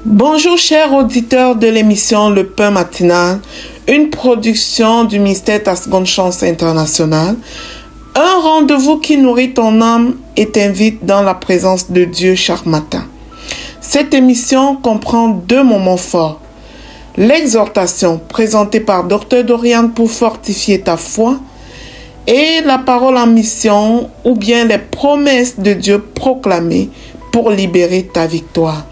Bonjour chers auditeurs de l'émission Le Pain Matinal, une production du ministère Ta Seconde Chance International, un rendez-vous qui nourrit ton âme et t'invite dans la présence de Dieu chaque matin. Cette émission comprend deux moments forts. L'exhortation présentée par Dr Dorian pour fortifier ta foi et la parole en mission ou bien les promesses de Dieu proclamées pour libérer ta victoire.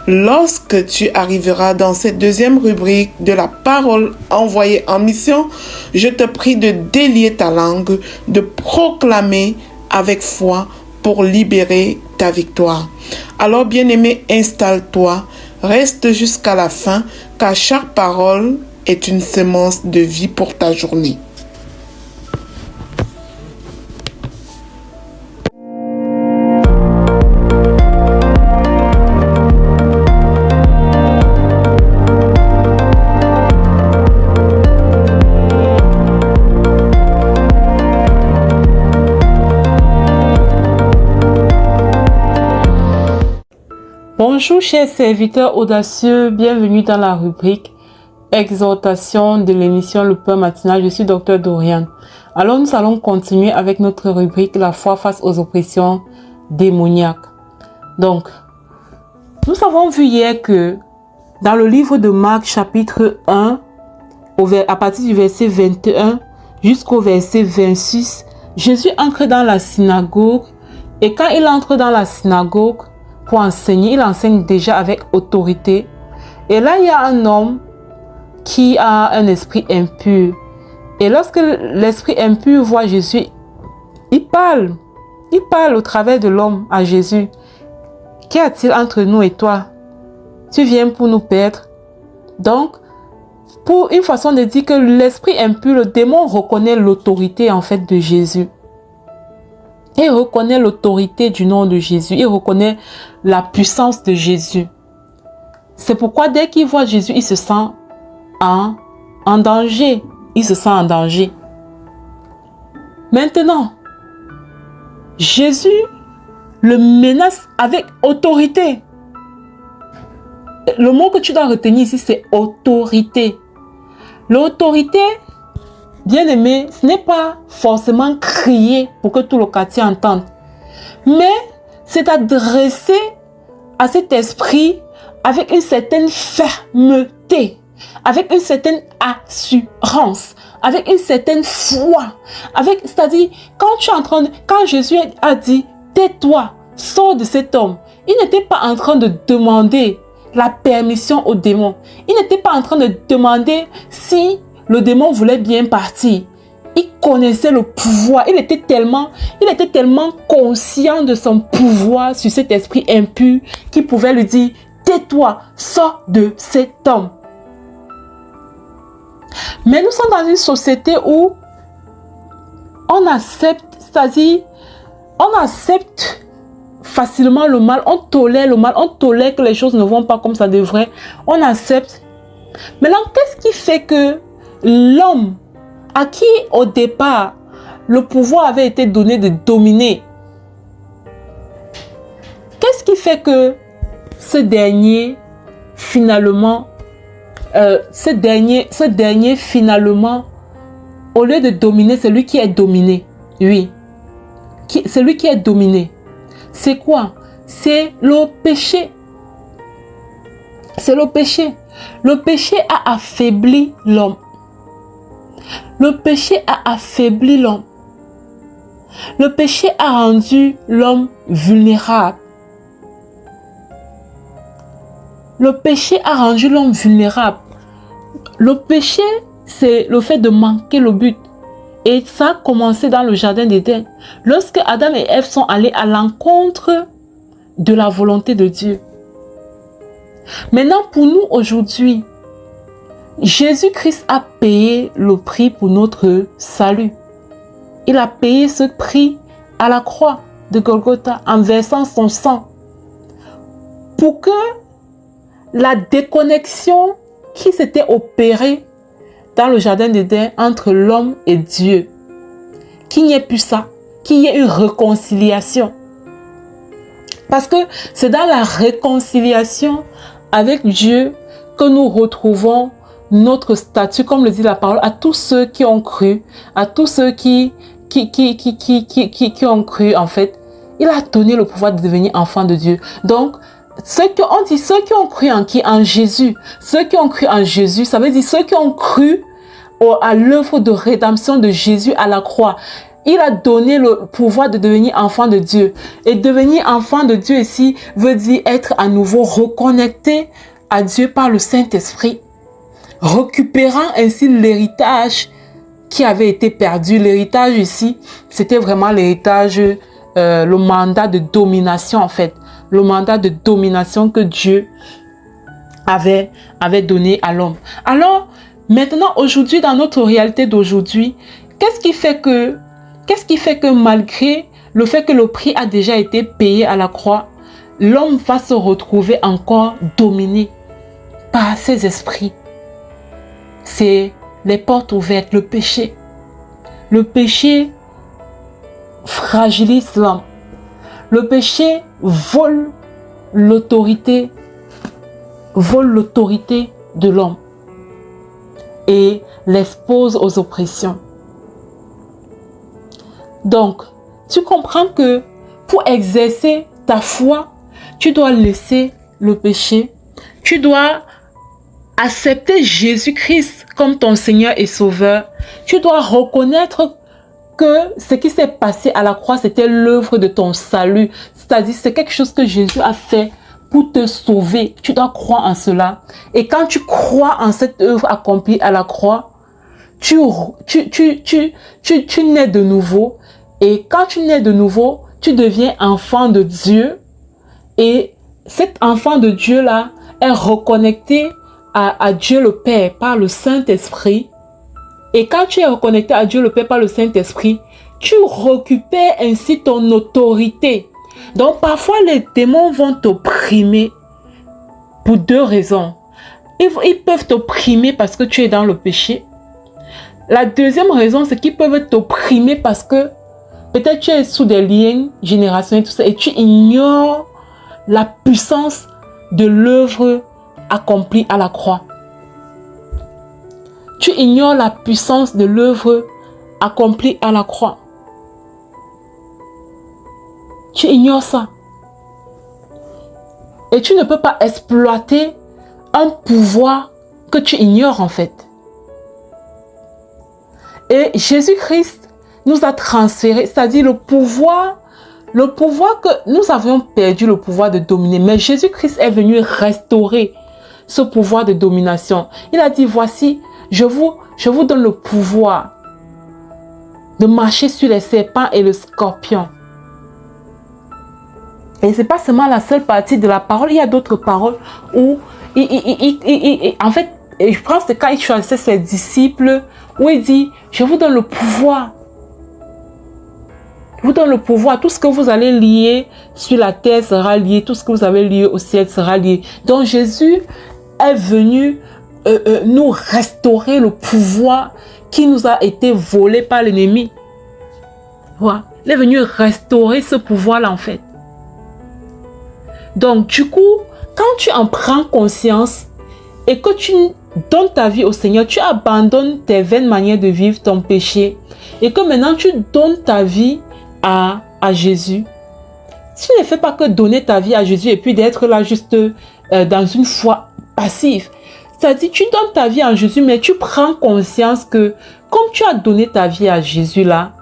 Lorsque tu arriveras dans cette deuxième rubrique de la parole envoyée en mission, je te prie de délier ta langue, de proclamer avec foi pour libérer ta victoire. Alors, bien-aimé, installe-toi, reste jusqu'à la fin, car chaque parole est une semence de vie pour ta journée. Bonjour chers serviteurs audacieux, bienvenue dans la rubrique exhortation de l'émission Le Pain Matinal. Je suis Dr Dorian. Alors nous allons continuer avec notre rubrique La foi face aux oppressions démoniaques. Donc, nous avons vu hier que dans le livre de Marc chapitre 1, à partir du verset 21 jusqu'au verset 26, Jésus entre dans la synagogue et quand il entre dans la synagogue, pour enseigner, il enseigne déjà avec autorité. Et là, il y a un homme qui a un esprit impur. Et lorsque l'esprit impur voit Jésus, il parle au travers de l'homme à Jésus. Qu'y a-t-il entre nous et toi? Tu viens pour nous perdre? Donc, pour une façon de dire que l'esprit impur, le démon reconnaît l'autorité en fait de Jésus. Il reconnaît l'autorité du nom de Jésus. Il reconnaît la puissance de Jésus. C'est pourquoi dès qu'il voit Jésus, il se sent en danger. Il se sent en danger. Maintenant, Jésus le menace avec autorité. Le mot que tu dois retenir ici, c'est autorité. L'autorité, bien aimé, ce n'est pas forcément crier pour que tout le quartier entende. Mais c'est adresser à cet esprit avec une certaine fermeté, avec une certaine assurance, avec une certaine foi. C'est-à-dire, quand Jésus a dit, tais-toi, sors de cet homme, il n'était pas en train de demander la permission au démon. Il n'était pas en train de demander si le démon voulait bien partir. Il connaissait le pouvoir. Il était tellement conscient de son pouvoir sur cet esprit impur qu'il pouvait lui dire, tais-toi, sors de cet homme. Mais nous sommes dans une société où on accepte, c'est-à-dire, on accepte facilement le mal, on tolère le mal, on tolère que les choses ne vont pas comme ça devrait, on accepte. Maintenant, qu'est-ce qui fait que l'homme à qui au départ le pouvoir avait été donné de dominer, qu'est-ce qui fait que ce dernier finalement, au lieu de dominer, c'est lui qui est dominé. Oui, c'est lui qui est dominé. C'est quoi? C'est le péché. C'est le péché. Le péché a affaibli l'homme. Le péché a affaibli l'homme. Le péché a rendu l'homme vulnérable. Le péché a rendu l'homme vulnérable. Le péché, c'est le fait de manquer le but. Et ça a commencé dans le jardin d'Éden. Lorsque Adam et Ève sont allés à l'encontre de la volonté de Dieu. Maintenant, pour nous aujourd'hui, Jésus-Christ a payé le prix pour notre salut. Il a payé ce prix à la croix de Golgotha en versant son sang. Pour que la déconnexion qui s'était opérée dans le jardin d'Éden entre l'homme et Dieu, qu'il n'y ait plus ça, qu'il y ait une réconciliation. Parce que c'est dans la réconciliation avec Dieu que nous retrouvons notre statut, comme le dit la parole, à tous ceux qui ont cru, à tous ceux qui ont cru, en fait. Il a donné le pouvoir de devenir enfant de Dieu. Donc, ceux qui ont cru en Jésus, ceux qui ont cru en Jésus, ça veut dire ceux qui ont cru à l'œuvre de rédemption de Jésus à la croix. Il a donné le pouvoir de devenir enfant de Dieu. Et devenir enfant de Dieu ici veut dire être à nouveau reconnecté à Dieu par le Saint-Esprit, récupérant ainsi l'héritage qui avait été perdu. L'héritage ici, c'était vraiment l'héritage, le mandat de domination en fait. Le mandat de domination que Dieu avait donné à l'homme. Alors, maintenant, aujourd'hui, dans notre réalité d'aujourd'hui, qu'est-ce qui fait que malgré le fait que le prix a déjà été payé à la croix, l'homme va se retrouver encore dominé par ses esprits? C'est les portes ouvertes, le péché. Le péché fragilise l'homme. Le péché vole l'autorité de l'homme et l'expose aux oppressions. Donc, tu comprends que pour exercer ta foi, tu dois laisser le péché, tu dois accepter Jésus-Christ comme ton Seigneur et Sauveur. Tu dois reconnaître que ce qui s'est passé à la croix, c'était l'œuvre de ton salut. C'est-à-dire, c'est quelque chose que Jésus a fait pour te sauver. Tu dois croire en cela. Et quand tu crois en cette œuvre accomplie à la croix, tu nais de nouveau. Et quand tu nais de nouveau, tu deviens enfant de Dieu. Et cet enfant de Dieu-là est reconnecté à Dieu le Père par le Saint-Esprit. Et quand tu es reconnecté à Dieu le Père par le Saint-Esprit, tu récupères ainsi ton autorité. Donc parfois les démons vont t'opprimer pour deux raisons. Ils peuvent t'opprimer parce que tu es dans le péché. La deuxième raison, c'est qu'ils peuvent t'opprimer parce que peut-être tu es sous des liens générationnels et tout ça, et tu ignores la puissance de l'œuvre accomplie à la croix. Tu ignores la puissance de l'œuvre accomplie à la croix. Tu ignores ça. Et tu ne peux pas exploiter un pouvoir que tu ignores en fait. Et Jésus-Christ nous a transféré, c'est-à-dire le pouvoir que nous avions perdu, le pouvoir de dominer. Mais Jésus-Christ est venu restaurer ce pouvoir de domination. Il a dit, voici, je vous donne le pouvoir de marcher sur les serpents et le scorpion. Et ce n'est pas seulement la seule partie de la parole. Il y a d'autres paroles où, en fait, je pense que quand il choisissait ses disciples, où il dit, je vous donne le pouvoir. Je vous donne le pouvoir. Tout ce que vous allez lier sur la terre sera lié. Tout ce que vous avez lié au ciel sera lié. Donc Jésus est venu nous restaurer le pouvoir qui nous a été volé par l'ennemi. Voilà. Il est venu restaurer ce pouvoir-là en fait. Donc du coup, quand tu en prends conscience et que tu donnes ta vie au Seigneur, tu abandonnes tes vaines manières de vivre, ton péché, et que maintenant tu donnes ta vie à Jésus. Tu ne fais pas que donner ta vie à Jésus et puis d'être là juste dans une foi passive. C'est-à-dire, tu donnes ta vie à Jésus, mais tu prends conscience que comme tu as donné ta vie à Jésus là,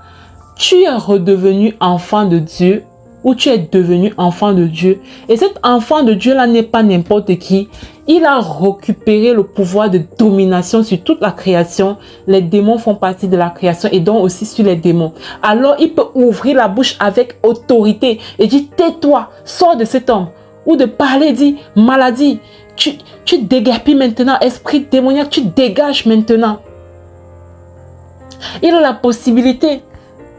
tu es redevenu enfant de Dieu, ou tu es devenu enfant de Dieu. Et cet enfant de Dieu là n'est pas n'importe qui. Il a récupéré le pouvoir de domination sur toute la création. Les démons font partie de la création et donc aussi sur les démons. Alors il peut ouvrir la bouche avec autorité et dire, tais-toi, sors de cet homme. Ou de parler, dit, maladie, tu déguerpis maintenant, esprit démoniaque, tu dégages maintenant. Il a la possibilité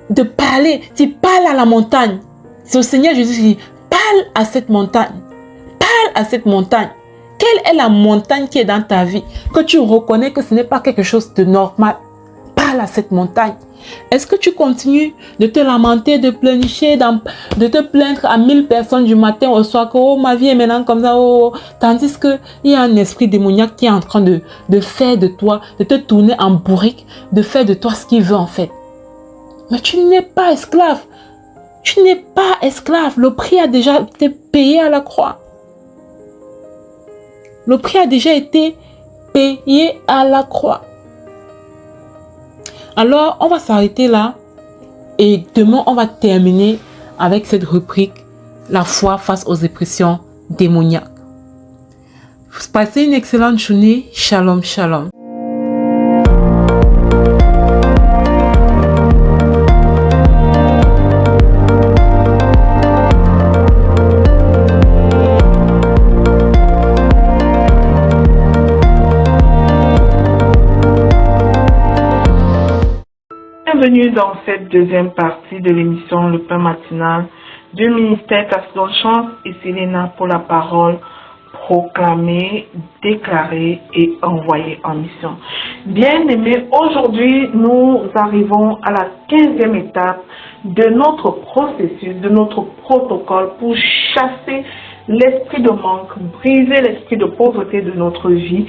de parler, tu parles à la montagne. C'est au Seigneur Jésus qui dit, parle à cette montagne. Parle à cette montagne. Quelle est la montagne qui est dans ta vie? Que tu reconnais que ce n'est pas quelque chose de normal. Parle à cette montagne. Est-ce que tu continues de te lamenter, de pleurnicher, de te plaindre à 1000 personnes du matin au soir que oh, ma vie est maintenant comme ça, oh, tandis qu'il y a un esprit démoniaque qui est en train de faire de toi, de te tourner en bourrique, de faire de toi ce qu'il veut en fait. Mais tu n'es pas esclave. Tu n'es pas esclave. Le prix a déjà été payé à la croix. Le prix a déjà été payé à la croix. Alors, on va s'arrêter là et demain, on va terminer avec cette rubrique, la foi face aux oppressions démoniaques. Passez une excellente journée. Shalom, shalom. Bienvenue dans cette deuxième partie de l'émission Le Pain Matinal du ministère Tasson Chance et Selena pour la parole proclamée, déclarée et envoyée en mission. Bien-aimés, aujourd'hui nous arrivons à la 15e étape de notre processus, de notre protocole pour chasser l'esprit de manque, briser l'esprit de pauvreté de notre vie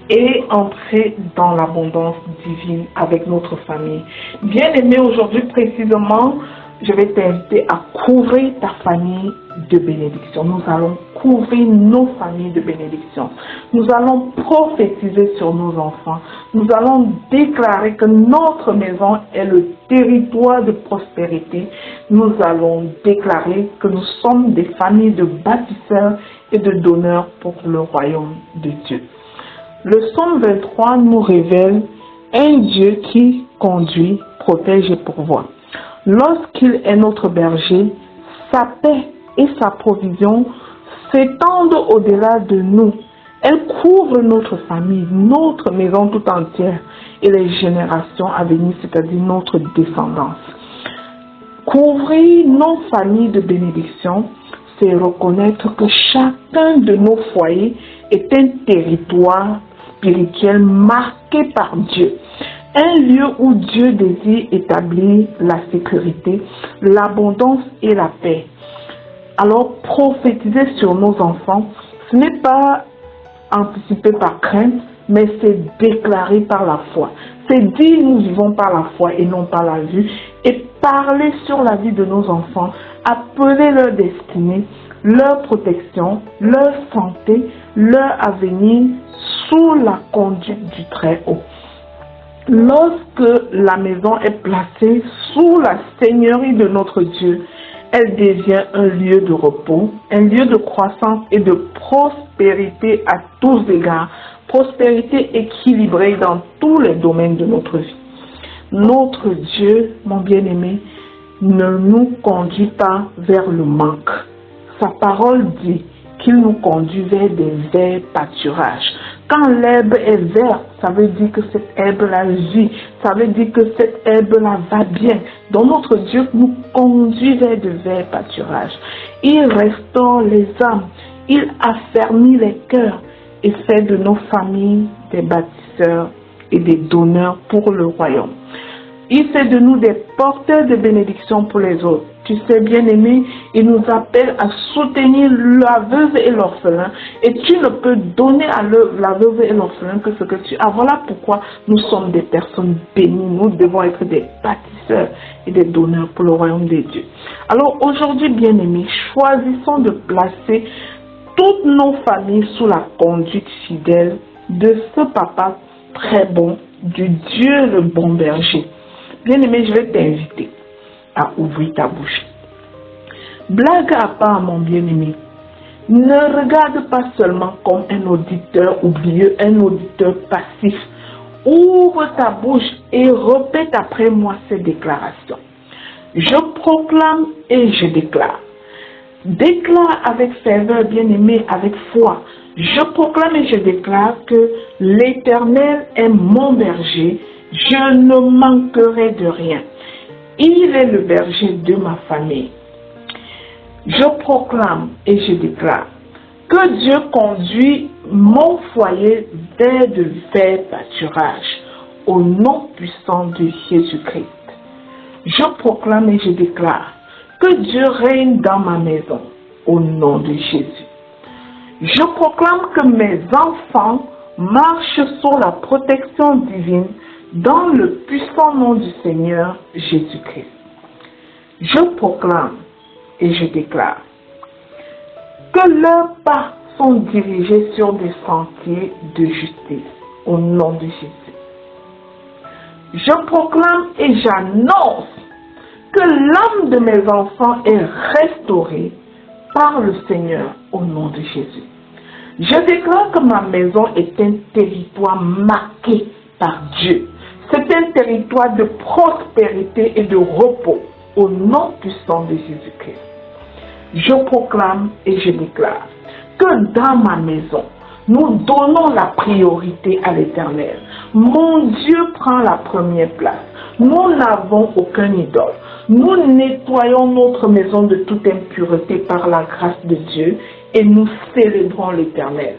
et entrer dans l'abondance divine avec notre famille. Bien-aimé, aujourd'hui précisément, je vais t'inviter à couvrir ta famille de bénédiction. Nous allons couvrir nos familles de bénédiction. Nous allons prophétiser sur nos enfants. Nous allons déclarer que notre maison est le territoire de prospérité. Nous allons déclarer que nous sommes des familles de bâtisseurs et de donneurs pour le royaume de Dieu. Le Psaume 23 nous révèle un Dieu qui conduit, protège et pourvoit. Lorsqu'il est notre berger, sa paix et sa provision s'étendent au-delà de nous. Elle couvre notre famille, notre maison tout entière et les générations à venir, c'est-à-dire notre descendance. Couvrir nos familles de bénédiction, c'est reconnaître que chacun de nos foyers est un territoire spirituel marqué par Dieu. Un lieu où Dieu désire établir la sécurité, l'abondance et la paix. Alors, prophétiser sur nos enfants, ce n'est pas anticiper par crainte, mais c'est déclarer par la foi. C'est dire nous vivons par la foi et non par la vue, et parler sur la vie de nos enfants, appeler leur destinée, leur protection, leur santé, leur avenir sous la conduite du Très-Haut. Lorsque la maison est placée sous la seigneurie de notre Dieu, elle devient un lieu de repos, un lieu de croissance et de prospérité à tous égards, prospérité équilibrée dans tous les domaines de notre vie. Notre Dieu, mon bien-aimé, ne nous conduit pas vers le manque. Sa parole dit qu'il nous conduit vers des verts pâturages. Quand l'herbe est verte, ça veut dire que cette herbe-là vit. Ça veut dire que cette herbe-là va bien. Donc notre Dieu nous conduit vers de verts pâturages. Il restaure les âmes. Il affermit les cœurs et fait de nos familles des bâtisseurs et des donneurs pour le royaume. Il fait de nous des porteurs de bénédiction pour les autres. Tu sais, bien-aimé, il nous appelle à soutenir la veuve et l'orphelin. Et tu ne peux donner à la veuve et l'orphelin que ce que tu as. Voilà pourquoi nous sommes des personnes bénies. Nous devons être des bâtisseurs et des donneurs pour le royaume de Dieu. Alors aujourd'hui, bien-aimé, choisissons de placer toutes nos familles sous la conduite fidèle de ce papa très bon, du Dieu le bon berger. Bien-aimé, je vais t'inviter à ouvrir ta bouche. Blague à part, mon bien-aimé. Ne regarde pas seulement comme un auditeur oublieux, un auditeur passif. Ouvre ta bouche et répète après moi ces déclarations. Je proclame et je déclare. Déclare avec ferveur, bien-aimé, avec foi. Je proclame et je déclare que l'Éternel est mon berger. Je ne manquerai de rien. Il est le berger de ma famille. Je proclame et je déclare que Dieu conduit mon foyer vers de verts pâturages au nom puissant de Jésus-Christ. Je proclame et je déclare que Dieu règne dans ma maison au nom de Jésus. Je proclame que mes enfants marchent sous la protection divine dans le puissant nom du Seigneur Jésus-Christ. Je proclame et je déclare que leurs pas sont dirigés sur des sentiers de justice au nom de Jésus. Je proclame et j'annonce que l'âme de mes enfants est restaurée par le Seigneur au nom de Jésus. Je déclare que ma maison est un territoire marqué par Dieu. C'est un territoire de prospérité et de repos au nom puissant de Jésus-Christ. Je proclame et je déclare que dans ma maison, nous donnons la priorité à l'Éternel. Mon Dieu prend la première place. Nous n'avons aucun idole. Nous nettoyons notre maison de toute impureté par la grâce de Dieu et nous célébrons l'Éternel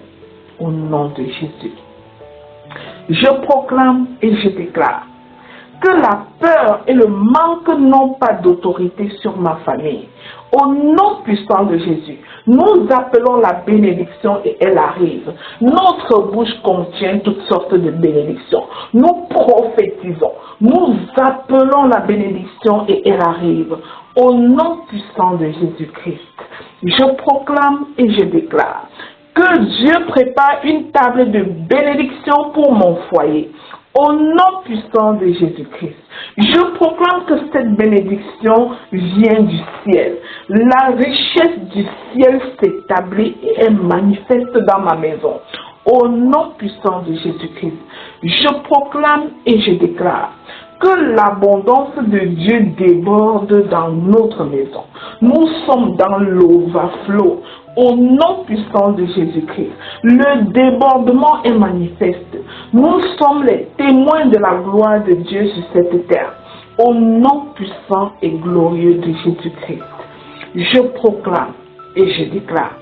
au nom de Jésus. Je proclame et je déclare que la peur et le manque n'ont pas d'autorité sur ma famille. Au nom puissant de Jésus, nous appelons la bénédiction et elle arrive. Notre bouche contient toutes sortes de bénédictions. Nous prophétisons. Nous appelons la bénédiction et elle arrive. Au nom puissant de Jésus-Christ, je proclame et je déclare que Dieu prépare une table de bénédiction pour mon foyer. Au nom puissant de Jésus-Christ, je proclame que cette bénédiction vient du ciel. La richesse du ciel s'établit et est manifeste dans ma maison. Au nom puissant de Jésus-Christ, je proclame et je déclare que l'abondance de Dieu déborde dans notre maison. Nous sommes dans l'overflow. Au nom puissant de Jésus-Christ, le débordement est manifeste. Nous sommes les témoins de la gloire de Dieu sur cette terre. Au nom puissant et glorieux de Jésus-Christ, je proclame et je déclare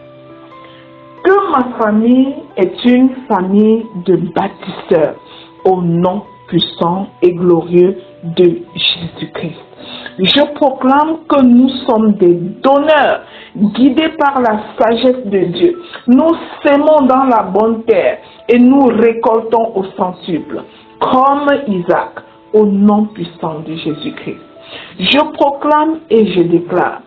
que ma famille est une famille de bâtisseurs. Au nom puissant et glorieux de Jésus-Christ. Je proclame que nous sommes des donneurs, guidés par la sagesse de Dieu. Nous sémons dans la bonne terre et nous récoltons au centuple, comme Isaac, au nom puissant de Jésus-Christ. Je proclame et je déclare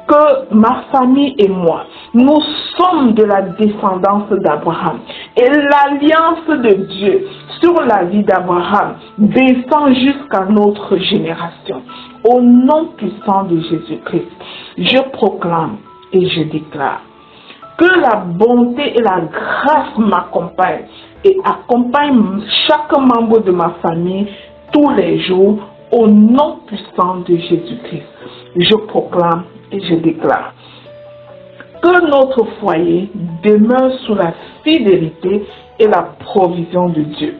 que ma famille et moi, nous sommes de la descendance d'Abraham. Et l'alliance de Dieu sur la vie d'Abraham descend jusqu'à notre génération. Au nom puissant de Jésus-Christ, je proclame et je déclare que la bonté et la grâce m'accompagnent et accompagnent chaque membre de ma famille tous les jours au nom puissant de Jésus-Christ. Je proclame et je déclare que notre foyer demeure sous la fidélité et la provision de Dieu.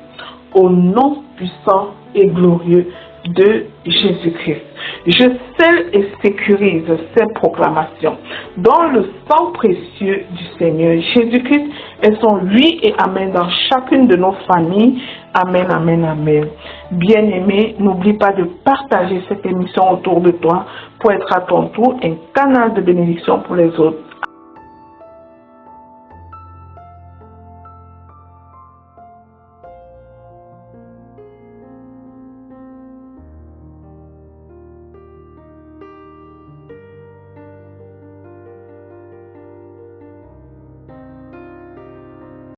Au nom puissant et glorieux de Jésus-Christ. Je scelle et sécurise ces proclamations dans le sang précieux du Seigneur Jésus-Christ. Elles sont oui et amen dans chacune de nos familles. Amen, amen, amen. Bien-aimé, n'oublie pas de partager cette émission autour de toi pour être à ton tour un canal de bénédiction pour les autres.